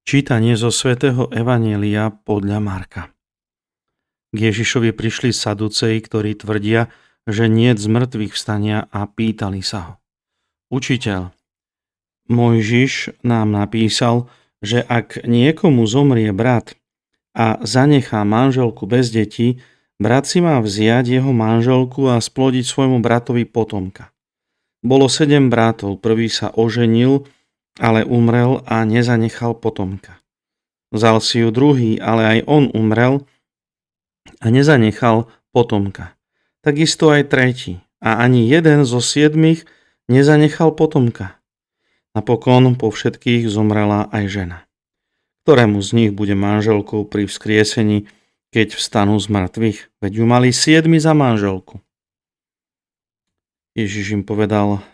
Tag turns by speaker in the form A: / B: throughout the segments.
A: Čítanie zo svätého Evanjelia podľa Marka. K Ježišovi prišli saduceji, ktorí tvrdia, že niet z mŕtvych vstania, a pýtali sa ho: Učiteľ, Mojžiš nám napísal, že ak niekomu zomrie brat a zanechá manželku bez detí, brat si má vziať jeho manželku a splodiť svojmu bratovi potomka. Bolo 7 bratov, prvý sa oženil, ale umrel a nezanechal potomka. Vzal si ju druhý, ale aj on umrel a nezanechal potomka. Takisto aj tretí, a ani jeden zo 7 nezanechal potomka. Napokon po všetkých zomrela aj žena. Ktorému z nich bude manželkou pri vzkriesení, keď vstanú z mŕtvych? Veď ju mali 7 za manželku. Ježiš im povedal: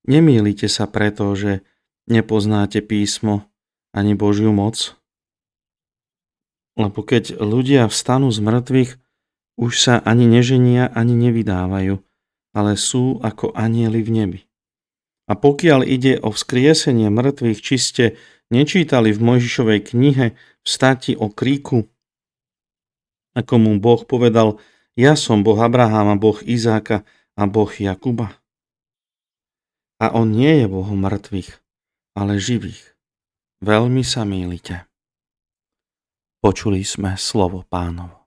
A: Nemýlite sa preto, že nepoznáte písmo ani Božiu moc? Lebo keď ľudia vstanú z mŕtvych, už sa ani neženia, ani nevydávajú, ale sú ako anjeli v nebi. A pokiaľ ide o vzkriesenie mŕtvych, či ste nečítali v Mojžišovej knihe vstati o kríku, ako mu Boh povedal: Ja som Boh Abraháma, Boh Izáka a Boh Jakuba? A on nie je Bohom mŕtvych, ale živých. Veľmi sa mýlite. Počuli sme slovo Pánovo.